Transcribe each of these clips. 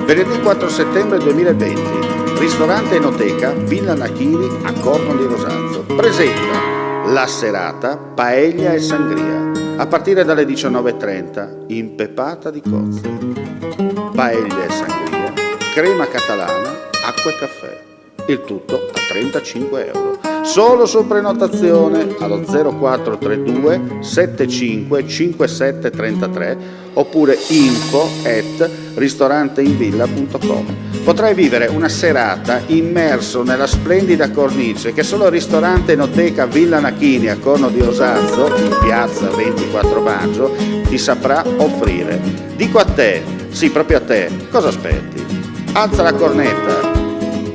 Venerdì 4 settembre 2020, ristorante Enoteca, Villa Nachini a Corno di Rosazzo, presenta la serata Paella e Sangria, a partire dalle 19:30, impeppata di cozze. Paella e Sangria, crema catalana, acqua e caffè. Il tutto a 35 euro. Solo su prenotazione allo 0432 75 57 33 oppure info@ristoranteinvilla.com. Potrai vivere una serata immerso nella splendida cornice che solo il ristorante Enoteca Villa Nachini a Corno di Rosazzo, in piazza 24 maggio, ti saprà offrire. Dico a te, sì proprio a te, cosa aspetti? Alza la cornetta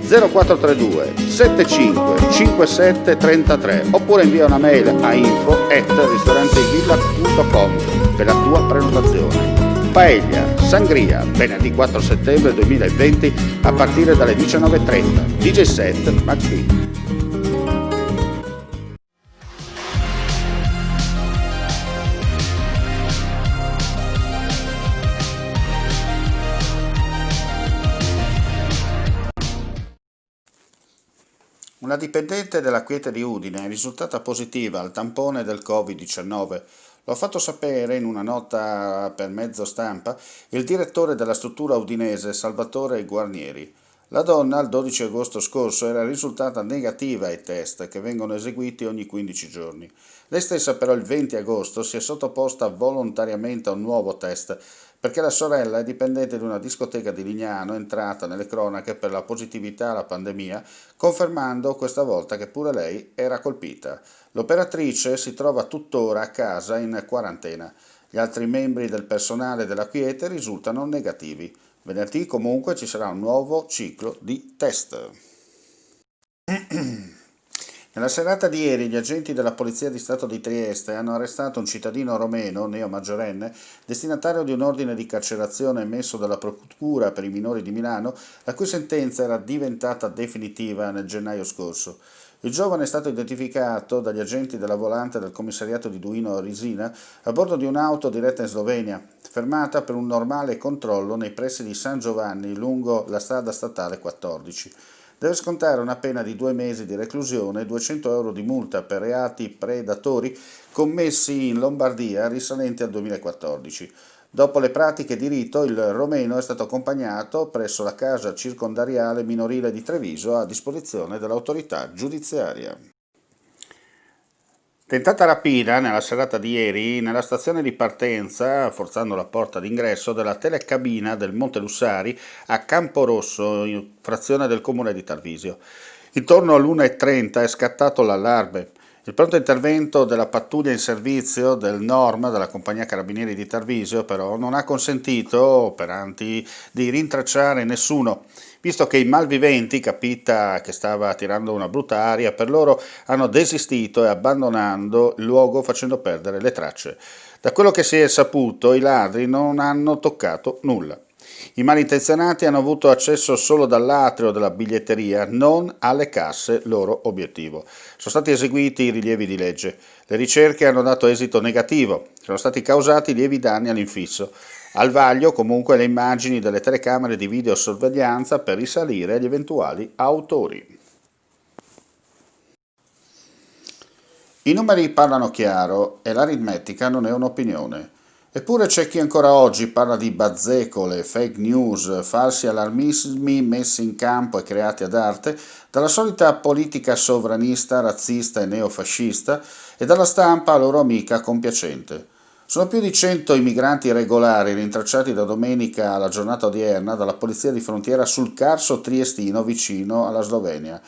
0432 75 57 33 oppure invia una mail a info@ristoranteinvilla.com per la tua prenotazione. Paella, Sangria, venerdì 4 settembre 2020 a partire dalle 19:30. DJ set Max B. Una dipendente della Quiete di Udine è risultata positiva al tampone del Covid-19. Lo ha fatto sapere in una nota per mezzo stampa il direttore della struttura udinese Salvatore Guarnieri. La donna il 12 agosto scorso era risultata negativa ai test che vengono eseguiti ogni 15 giorni. Lei stessa però il 20 agosto si è sottoposta volontariamente a un nuovo test perché la sorella è dipendente di una discoteca di Lignano entrata nelle cronache per la positività alla pandemia, confermando questa volta che pure lei era colpita. L'operatrice si trova tuttora a casa in quarantena. Gli altri membri del personale della Quiete risultano negativi. Venerdì comunque ci sarà un nuovo ciclo di test. Nella serata di ieri gli agenti della Polizia di Stato di Trieste hanno arrestato un cittadino romeno, neo maggiorenne, destinatario di un ordine di carcerazione emesso dalla Procura per i minori di Milano, la cui sentenza era diventata definitiva nel gennaio scorso. Il giovane è stato identificato dagli agenti della volante del commissariato di Duino Risina a bordo di un'auto diretta in Slovenia, fermata per un normale controllo nei pressi di San Giovanni lungo la strada statale 14. Deve scontare una pena di 2 mesi di reclusione e 200 euro di multa per reati predatori commessi in Lombardia risalenti al 2014. Dopo le pratiche di rito, il romeno è stato accompagnato presso la casa circondariale minorile di Treviso a disposizione dell'autorità giudiziaria. Tentata rapina nella serata di ieri nella stazione di partenza, forzando la porta d'ingresso della telecabina del Monte Lussari a Camporosso, in frazione del comune di Tarvisio. Intorno all'1:30 è scattato l'allarme. Il pronto intervento della pattuglia in servizio del NORM, della compagnia Carabinieri di Tarvisio, però non ha consentito, operanti, di rintracciare nessuno, visto che i malviventi, capita che stava tirando una brutta aria, per loro hanno desistito e abbandonando il luogo facendo perdere le tracce. Da quello che si è saputo, i ladri non hanno toccato nulla. I malintenzionati hanno avuto accesso solo dall'atrio della biglietteria, non alle casse, loro obiettivo. Sono stati eseguiti i rilievi di legge. Le ricerche hanno dato esito negativo. Sono stati causati lievi danni all'infisso. Al vaglio comunque le immagini delle telecamere di videosorveglianza per risalire agli eventuali autori. I numeri parlano chiaro e l'aritmetica non è un'opinione. Eppure c'è chi ancora oggi parla di bazzecole, fake news, falsi allarmismi messi in campo e creati ad arte dalla solita politica sovranista, razzista e neofascista e dalla stampa loro amica compiacente. Sono più di 100 i migranti irregolari rintracciati da domenica alla giornata odierna dalla polizia di frontiera sul Carso triestino vicino alla Slovenia.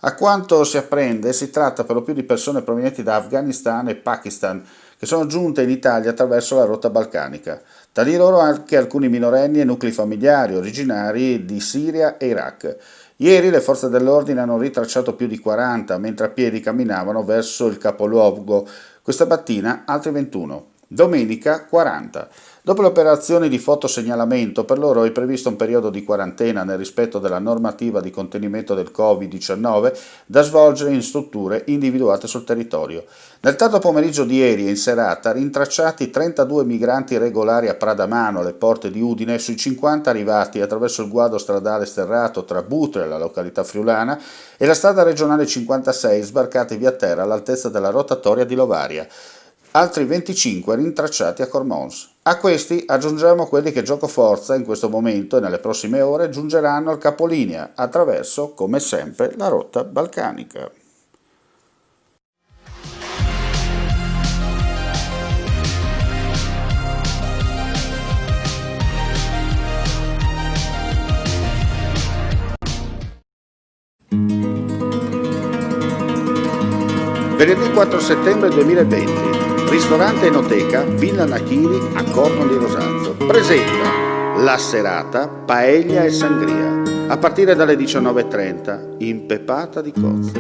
A quanto si apprende si tratta per lo più di persone provenienti da Afghanistan e Pakistan che sono giunte in Italia attraverso la rotta balcanica. Tra di loro anche alcuni minorenni e nuclei familiari originari di Siria e Iraq. Ieri le forze dell'ordine hanno ritracciato più di 40 mentre a piedi camminavano verso il capoluogo. Questa mattina altri 21. Domenica 40. Dopo le operazioni di fotosegnalamento, per loro è previsto un periodo di quarantena nel rispetto della normativa di contenimento del Covid-19 da svolgere in strutture individuate sul territorio. Nel tardo pomeriggio di ieri e in serata rintracciati 32 migranti regolari a Pradamano, alle porte di Udine, sui 50 arrivati attraverso il guado stradale sterrato tra Butre, la località friulana, e la strada regionale 56, sbarcati via terra all'altezza della rotatoria di Lovaria. Altri 25 rintracciati a Cormons. A questi aggiungiamo quelli che giocoforza in questo momento e nelle prossime ore giungeranno al capolinea attraverso, come sempre, la rotta balcanica. Venerdì 4 settembre 2020. Ristorante Enoteca, Villa Nachini a Corno di Rosazzo presenta la serata Paella e Sangria a partire dalle 19:30, impeppata di cozze.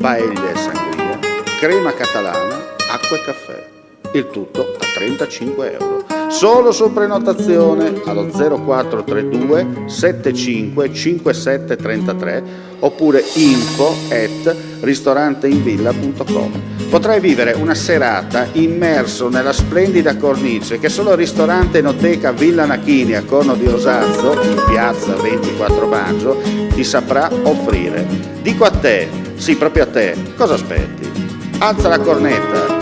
Paella e Sangria, crema catalana, acqua e caffè. Il tutto a 35 euro. Solo su prenotazione allo 0432 75 57 33 oppure info@ristoranteinvilla.com. Potrai vivere una serata immerso nella splendida cornice che solo il ristorante Enoteca Villa Nachini a Corno di Rosazzo, in piazza 24 maggio, ti saprà offrire. Dico a te, sì proprio a te, cosa aspetti? Alza la cornetta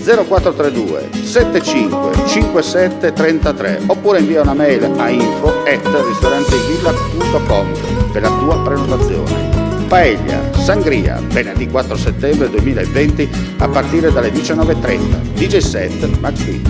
0432 75 57 33 oppure invia una mail a info@ristoranteinvilla.com per la tua prenotazione. Paella, Sangria, venerdì 4 settembre 2020 a partire dalle 19:30. DJ set Max B.